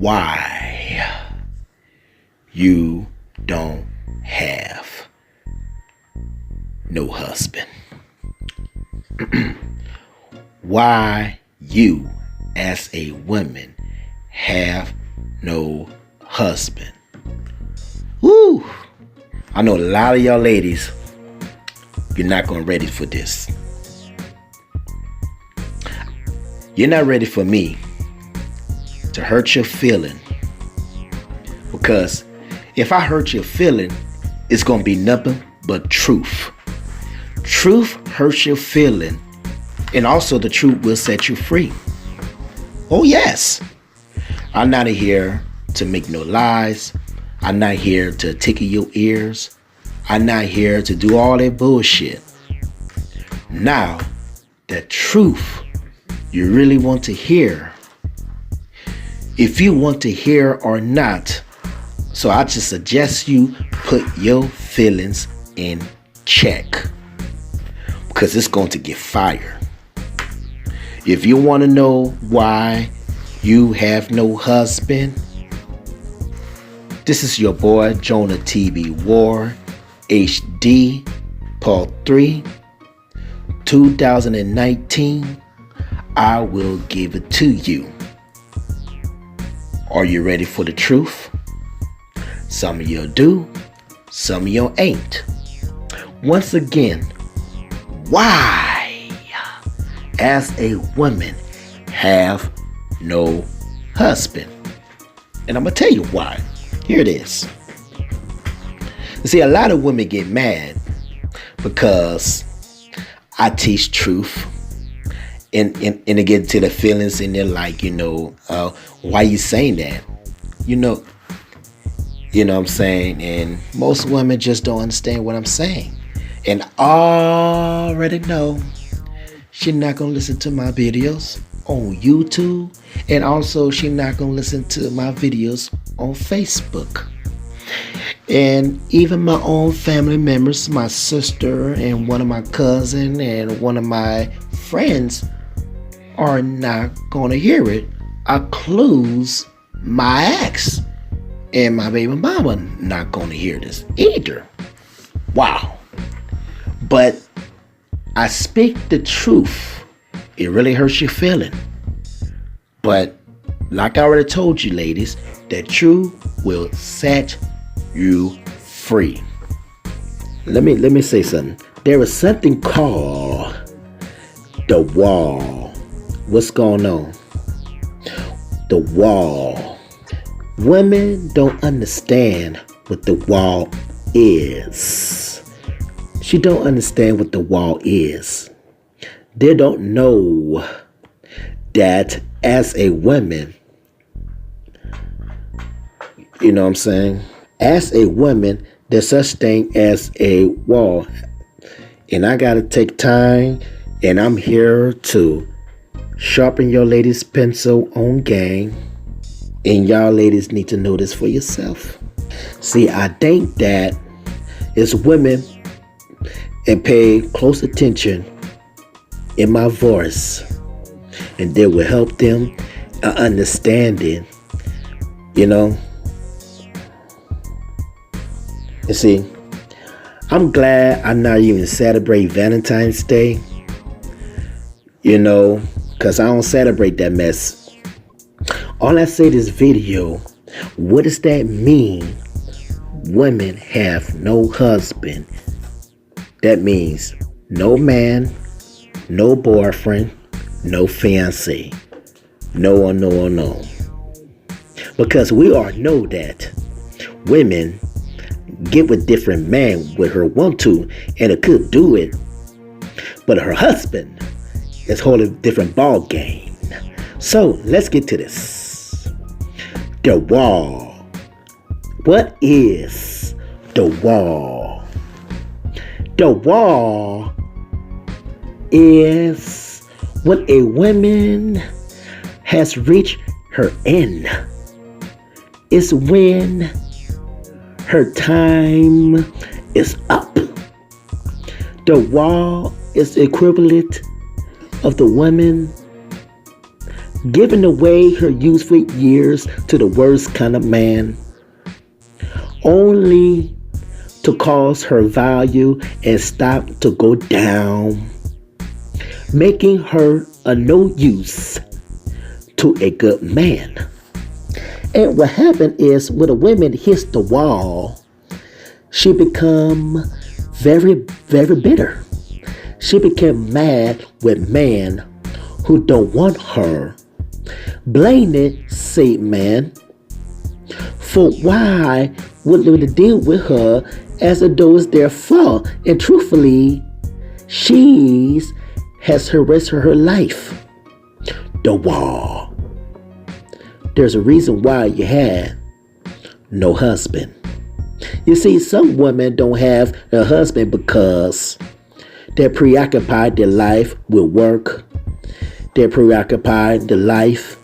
why you don't have no husband. Why you as a woman have no husband. Woo! I know a lot of y'all ladies, you're not gonna ready for this. You're not ready for me to hurt your feeling, because if I hurt your feeling, it's gonna be nothing but truth. Truth hurts your feeling, and also the truth will set you free. Oh yes, I'm not here to make no lies. I'm not here to tickle your ears. I'm not here to do all that bullshit. Now, the truth you really want to hear, if you want to hear or not, so I just suggest you put your feelings in check, because it's going to get fired. If you want to know why you have no husband, this is your boy Jonah TV War HD Part 3 2019. I will give it to you. Are you ready for the truth? Some of you do, some of you ain't. Once again, why, as a woman, have no husband? And I'm gonna tell you why. Here it is. You see, a lot of women get mad because I teach truth, and they get into the feelings, and they're like, why you saying that? You know what I'm saying? And most women just don't understand what I'm saying. And I already know she's not gonna listen to my videos on YouTube, and also she's not gonna listen to my videos on Facebook. And even my own family members, my sister and one of my cousins and one of my friends, are not gonna hear it. I close my ex and my baby mama not gonna hear this either. Wow. But I speak the truth. It really hurts your feeling. But like I already told you, ladies, the truth will set you free. Let me say something. There is something called the wall. What's going on? The wall. Women don't understand what the wall is. She don't understand what the wall is. They don't know that as a woman, you know what I'm saying? As a woman, there's such thing as a wall. And I gotta take time, and I'm here to sharpen your ladies' pencil on game. And y'all ladies need to know this for yourself. See, I think that it's women, and pay close attention in my voice, and that will help them understanding, You see, I'm glad I'm not even celebrate Valentine's Day, because I don't celebrate that mess. All I say this video, what does that mean? Women have no husband. That means no man, no boyfriend, no fiancé. No. Because we all know that women get with different men with her want to, and it could do it. But her husband is wholly different ball game. So let's get to this. The wall. What is the wall? The wall is when a woman has reached her end. It's when her time is up. The wall is equivalent of the woman giving away her youthful years to the worst kind of man, only to cause her value and stock to go down, making her a no use to a good man. And what happened is when a woman hits the wall, she become very, very bitter. She became mad with men who don't want her, blaming said man for why wouldn't they deal with her as though it's their fault. And truthfully, she has her rest of her life. The wall. There's a reason why you had no husband. You see, some women don't have a husband because they're preoccupied their life with work. They're preoccupied their life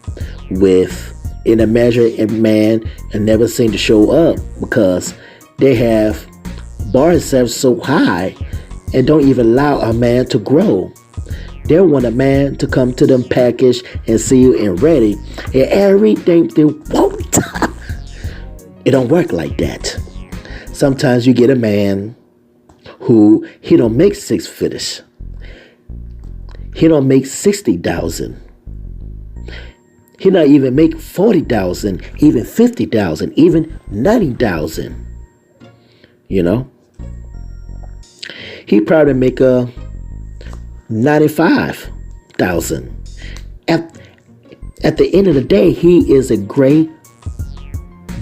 with in a measure and man and never seem to show up because they have bar themselves so high and don't even allow a man to grow. They want a man to come to them packaged and sealed and ready and everything they want. It don't work like that. Sometimes you get a man who he don't make six figures. He don't make 60,000. He not even make 40,000, even 50,000, even 90,000. You know, he probably make a 95,000. At the end of the day, he is a great,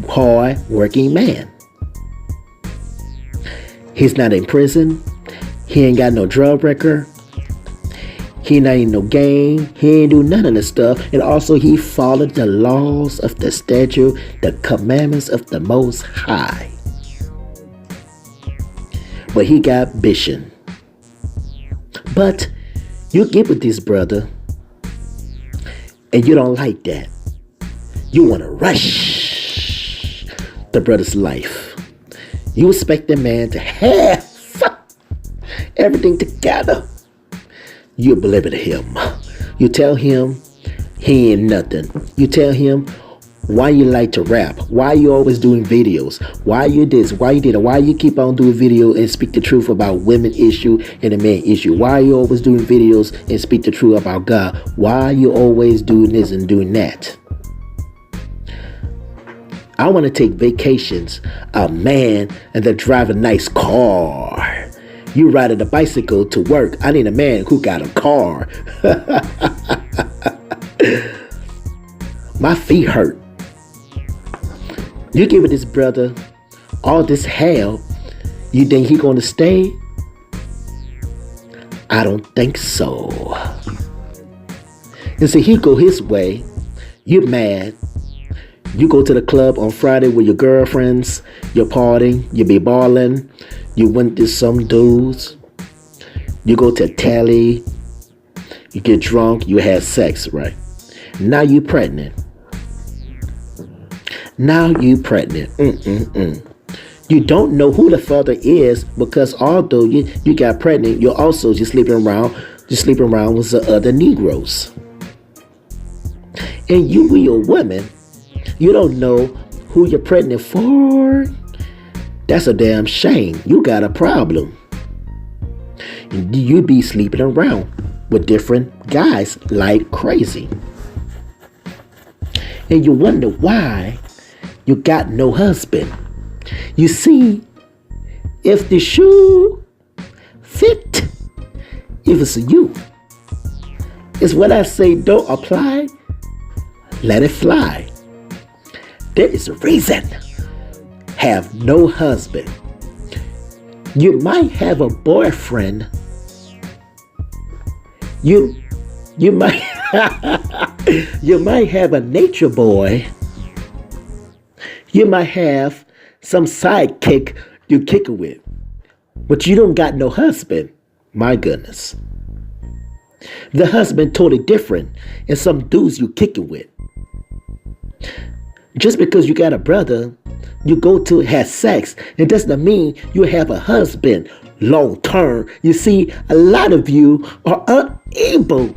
hard working man. He's not in prison. He ain't got no drug record. He not in no gang. He ain't do none of this stuff. And also he followed the laws of the statute, the commandments of the Most High. But he got ambition. But you get with this brother and you don't like that. You want to rush the brother's life. You expect the man to have everything together. You belittle him. You tell him he ain't nothing. You tell him why you like to rap, why you always doing videos, why you this, why you did, why you keep on doing video and speak the truth about women issue and the man issue, why you always doing videos and speak the truth about God, why you always doing this and doing that. I want to take vacations, a man and then drive a nice car. You riding a bicycle to work. I need a man who got a car. My feet hurt. You giving this brother all this hell. You think he gonna stay? I don't think so. You see, he go his way. You mad. You go to the club on Friday with your girlfriends. You're partying. You be balling. You went to some dudes. You go to a tally. You get drunk. You have sex, right? Now you pregnant. Now you pregnant. You don't know who the father is because although you got pregnant, you're also just sleeping around with the other Negroes. And you're a woman. You don't know who you're pregnant for. That's a damn shame. You got a problem. You be sleeping around with different guys like crazy. And you wonder why you got no husband. You see, if the shoe fit, if it's you, it's what I say, don't apply, let it fly. There is a reason. Have no husband. You might have a boyfriend. You might you might have a nature boy. You might have some sidekick you kick it with. But you don't got no husband. My goodness. The husband totally different and some dudes you kick it with. Just because you got a brother, you go to have sex, it doesn't mean you have a husband long term. You see, a lot of you are unable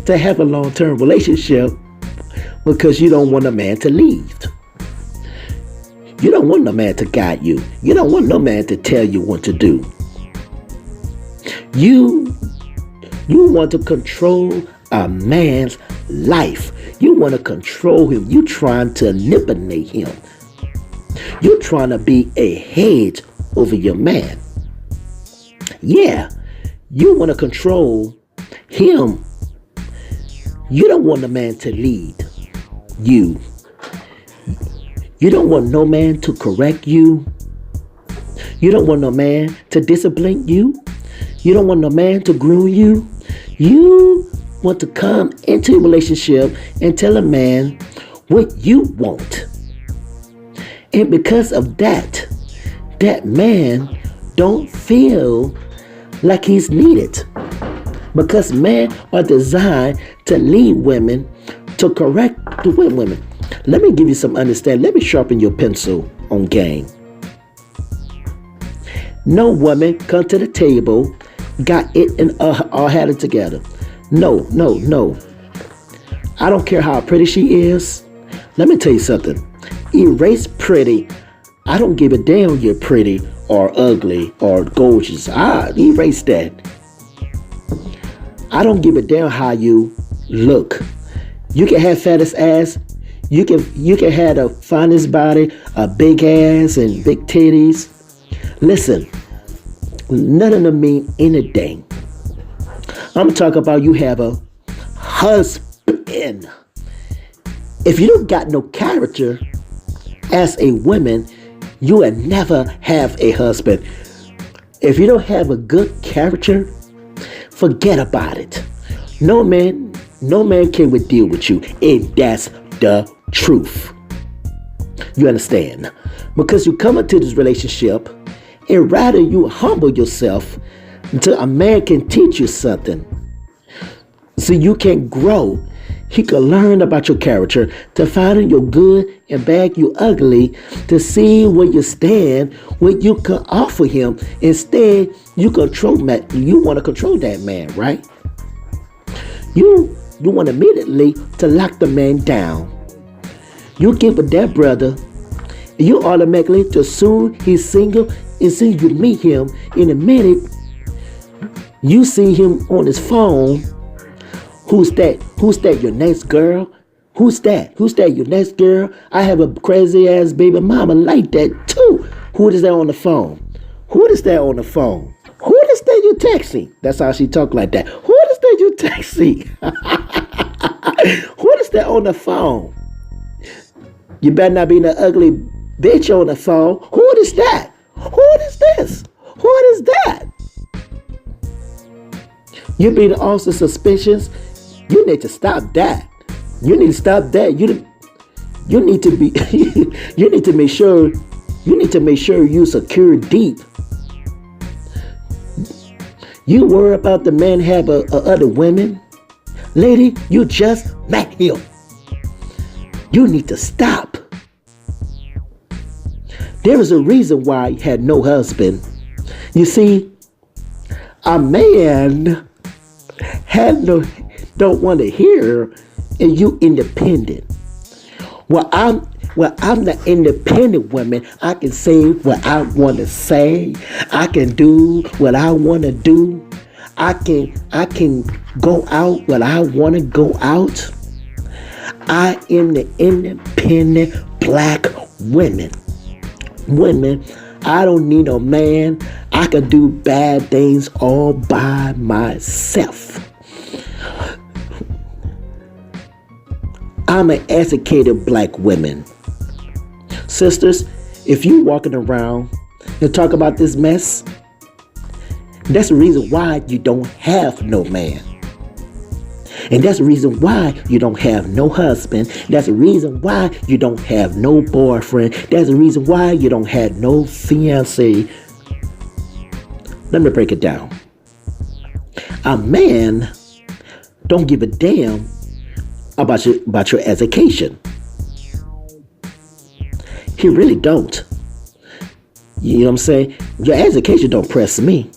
to have a long term relationship because you don't want a man to leave. You don't want no man to guide you. You don't want no man to tell you what to do. You want to control a man's life. You want to control him. You trying to manipulate him. You're trying to be a hedge over your man. Yeah, you want to control him. You don't want a man to lead you. You don't want no man to correct you. You don't want no man to discipline you. You don't want no man to groom you. You want to come into a relationship and tell a man what you want. And because of that, that man don't feel like he's needed. Because men are designed to lead women, to correct the women. Let me give you some understanding. Let me sharpen your pencil on game. No woman come to the table, got it and all had it together. No. I don't care how pretty she is. Let me tell you something. Erase pretty. I don't give a damn you're pretty or ugly or gorgeous. Erase that. I don't give a damn how you look. You can have fattest ass. You can have the finest body, a big ass and big titties. Listen, none of them mean anything. I'm talking about you have a husband. If you don't got no character as a woman, you will never have a husband. If you don't have a good character, forget about it. No man can deal with you, and that's the truth. You understand? Because you come into this relationship, and rather you humble yourself until a man can teach you something, so you can grow. He can learn about your character, to find your good and bad, you ugly, to see where you stand, what you can offer him. Instead, you want to control that man, right? You want immediately to lock the man down. You get with that brother, you automatically, as soon he's single, and soon you meet him, in a minute, you see him on his phone. Who's that? Who's that? Your next girl? Who's that? Who's that? Your next girl? I have a crazy ass baby mama like that too. Who is that on the phone? Who is that on the phone? Who is that you texting? That's how she talk like that. Who is that you texting? Who is that on the phone? You better not be an ugly bitch on the phone. Who is that? Who is this? Who is that? You being also suspicious. You need to stop that. You need to stop that. You need to be. You need to make sure. You need to make sure you secure deep. You worry about the man have other women, lady. You just met him. You need to stop. There is a reason why he had no husband. You see, a man don't want to hear, and you independent. Well, I'm the independent woman. I can say what I want to say. I can do what I want to do. I can go out when I want to go out. I am the independent black woman. I don't need no man. I can do bad things all by myself. I'm an educated black woman. Sisters, if you walking around and talk about this mess, that's the reason why you don't have no man. And that's the reason why you don't have no husband. That's the reason why you don't have no boyfriend. That's the reason why you don't have no fiancé. Let me break it down. A man don't give a damn about your education. He really don't. You know what I'm saying? Your education don't press me.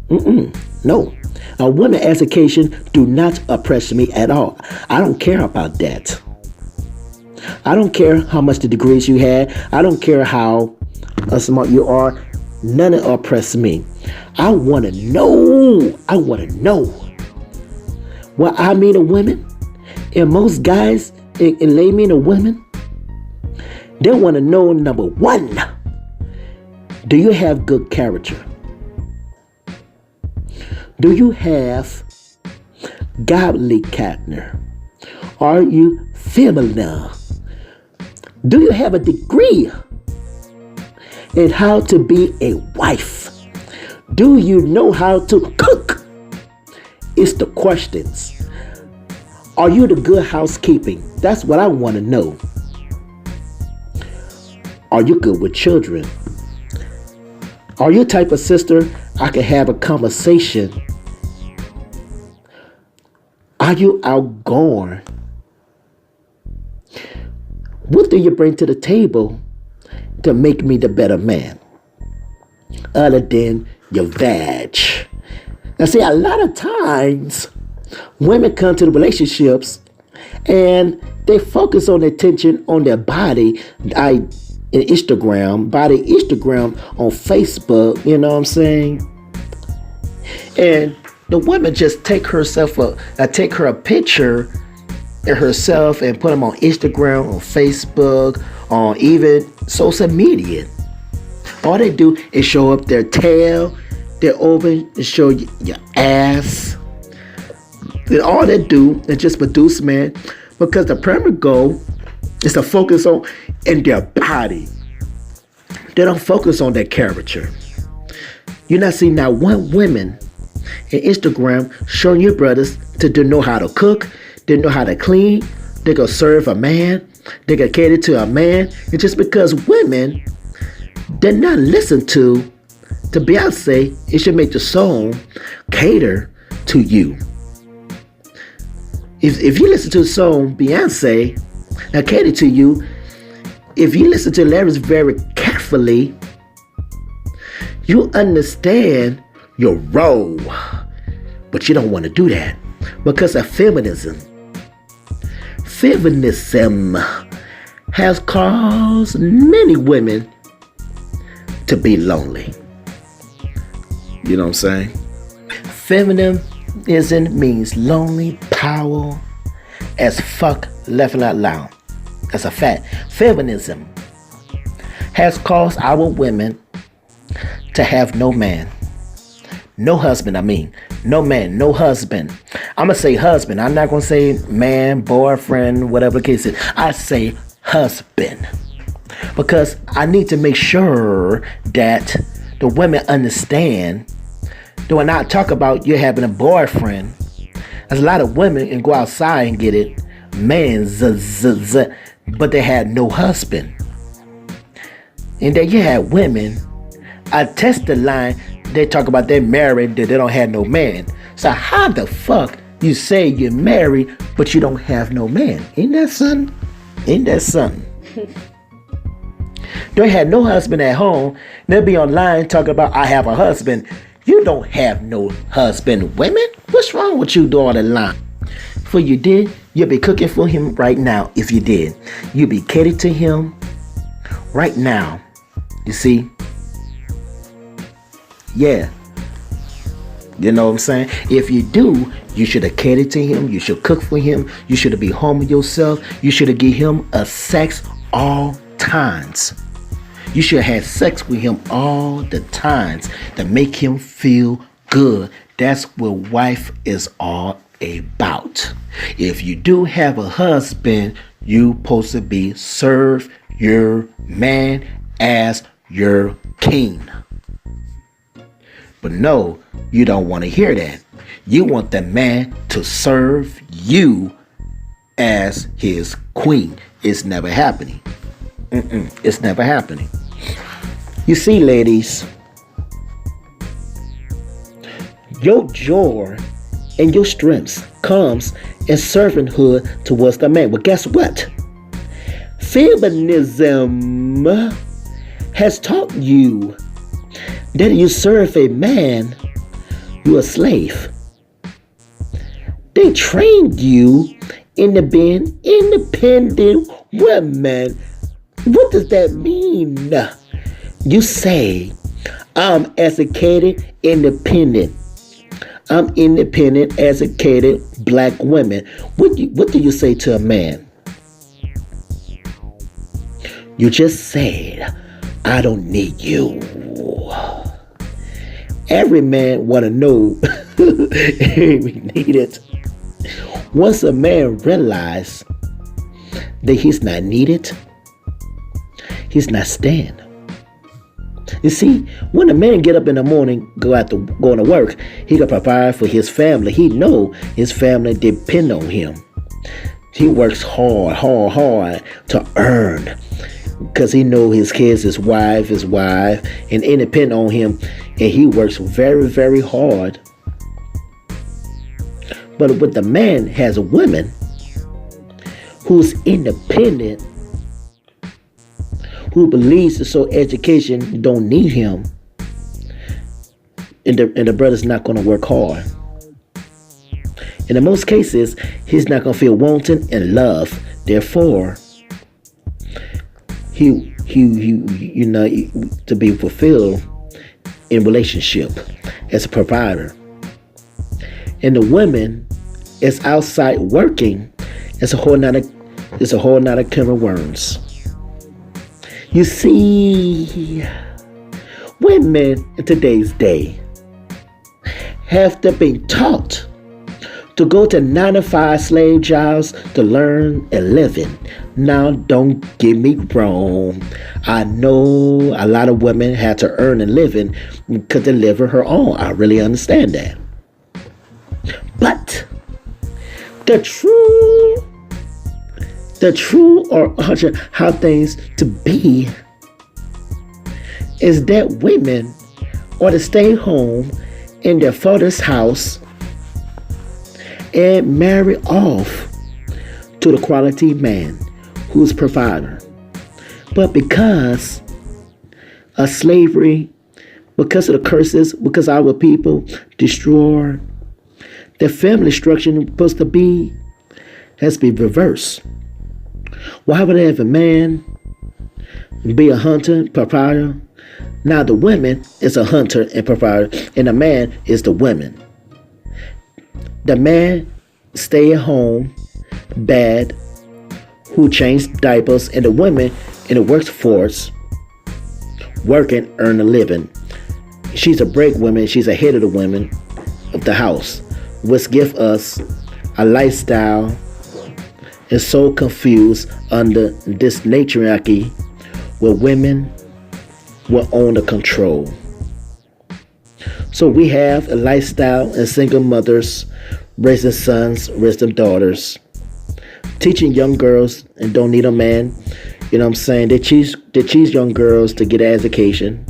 No. A woman's education do not oppress me at all. I don't care about that. I don't care how much the degrees you had. I don't care how smart you are. None of it oppress me. I want to know. I want to know what I mean to women. And most guys and lay me to women, they want to know, number one, do you have good character? Do you have godly character? Are you feminine? Do you have a degree in how to be a wife? Do you know how to cook? It's the questions. Are you the good housekeeping? That's what I want to know. Are you good with children? Are you the type of sister I can have a conversation? Are you outgoing? What do you bring to the table to make me the better man? Other than your vag. Now see, a lot of times women come to the relationships and they focus on their attention on their body. Instagram on Facebook, you know what I'm saying? And the woman just take her a picture of herself and put them on Instagram, on Facebook, on even social media. All they do is show up their tail, their open, and show your ass. And all they do is just produce, man, because the primary goal is to focus on in their body. They don't focus on their character. You're not seeing now one woman in Instagram showing you brothers to know how to cook, they know how to clean, they can serve a man, they can cater to a man. It's just because women, they're not listened to Beyonce. It should make the song cater to you. If you listen to the song Beyonce and cater to you, if you listen to the lyrics very carefully, you understand your role. But you don't want to do that because of feminism. Feminism has caused many women to be lonely. You know what I'm saying? Feminism means lonely power as fuck, left out loud. That's a fact. Feminism has caused our women to have no man. No husband, No man, no husband. I'm going to say husband. I'm not going to say man, boyfriend, whatever the case is. I say husband. Because I need to make sure that the women understand that when I talk about you having a boyfriend, there's a lot of women can go outside and get it. Man, but they had no husband. And then you had women, I test the line, they talk about they're married, that they don't have no man. So how the fuck you say you're married, but you don't have no man? Ain't that something? They had no husband at home. They'll be online talking about, I have a husband. You don't have no husband, women. What's wrong with you, daughter line? If you did, you'll be cooking for him right now. If you did, you'll be catered to him right now. You see? Yeah. You know what I'm saying? If you do, you should have catered to him. You should cook for him. You should be home with yourself. You should have give him a sex all times. You should have sex with him all the times to make him feel good. That's what wife is all about. If you do have a husband, you supposed to be serve your man as your king. But no, you don't want to hear that. You want the man to serve you as his queen. It's never happening. It's never happening. You see, ladies, your joy and your strengths comes in servanthood towards the man. Well, guess what? Feminism has taught you that you serve a man, you're a slave. They trained you into being independent Women, what does that mean? You say, I'm educated, independent. I'm independent, educated black women. What do you say to a man? You just said, I don't need you. Every man want to know if he need it. Once a man realizes that he's not needed, he's not stand. You see, when a man get up in the morning, going to work, he can provide for his family. He know his family depend on him. He works hard to earn, because he know his kids, his wife, and they depend on him, and he works very, very hard. But when the man has a woman who's independent, who believes that so education don't need him, and the brother's not going to work hard. And in most cases, he's not going to feel wanted and loved. Therefore, he to be fulfilled in relationship as a provider. And the women is outside working. It's a whole nother can of worms. You see, women in today's day have to be taught to go to 9-to-5 slave jobs to learn a living. Now, don't get me wrong. I know a lot of women have to earn a living to deliver her own. I really understand that. But the true or how things to be is that women ought to stay home in their father's house and marry off to the quality man who's provider. But because of slavery, because of the curses, because our people destroy, the family structure supposed to be has to be reversed. Why would they have a man be a hunter, provider? Now the woman is a hunter and provider, and the man is the women. The man stay at home, bad, who change diapers, and the women in the workforce working, earn a living. She's a break woman. She's a head of the women of the house, which give us a lifestyle and so confused under this matriarchy where women were on the control. So we have a lifestyle and single mothers raising sons, raising daughters, teaching young girls and don't need a man. You know what I'm saying? They teach young girls to get an education.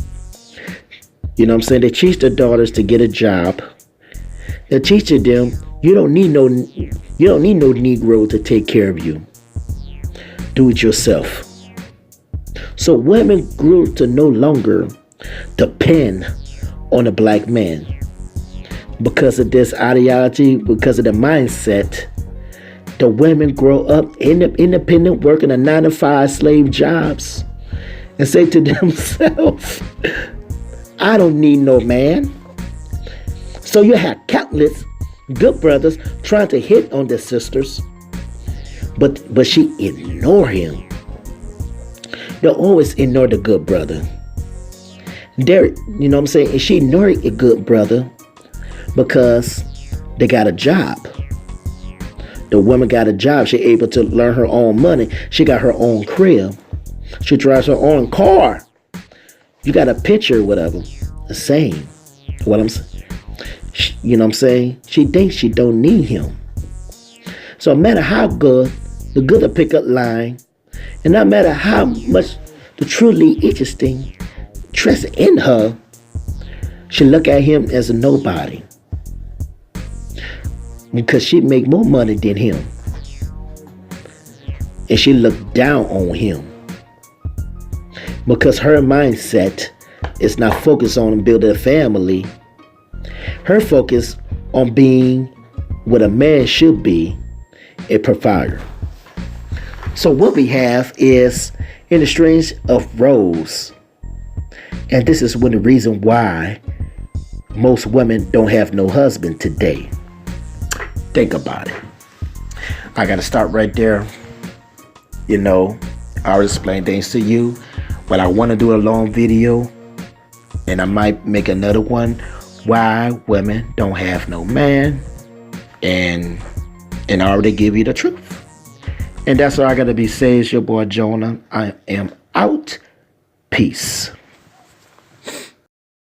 You know what I'm saying? They teach their daughters to get a job. They're teaching them you don't need no Negro to take care of you. Do it yourself. So women grew to no longer depend on a black man. Because of this ideology, because of the mindset, the women grow up independent, working a 9-to-5 slave jobs, and say to themselves, I don't need no man. So you have countless good brothers trying to hit on their sisters, but she ignore him. They always ignore the good brother. You know what I'm saying? And she ignored a good brother because they got a job. The woman got a job. She able to learn her own money. She got her own crib. She drives her own car. You got a picture, whatever. The same. What I'm saying. You know what I'm saying? She thinks she don't need him. So no matter how good, the good will pick up line. And no matter how much the truly interesting interest in her, she look at him as a nobody. Because she make more money than him. And she look down on him. Because her mindset is not focused on building a family. Her focus on being what a man should be, a provider. So what we have is in the strings of roles. And this is one of the reason why most women don't have no husband today. Think about it. I got to start right there. You know, I'll explain things to you. But I want to do a long video. And I might make another one. Why women don't have no man. And I already give you the truth. And that's all I got to be saying. It's your boy Jonah. I am out. Peace.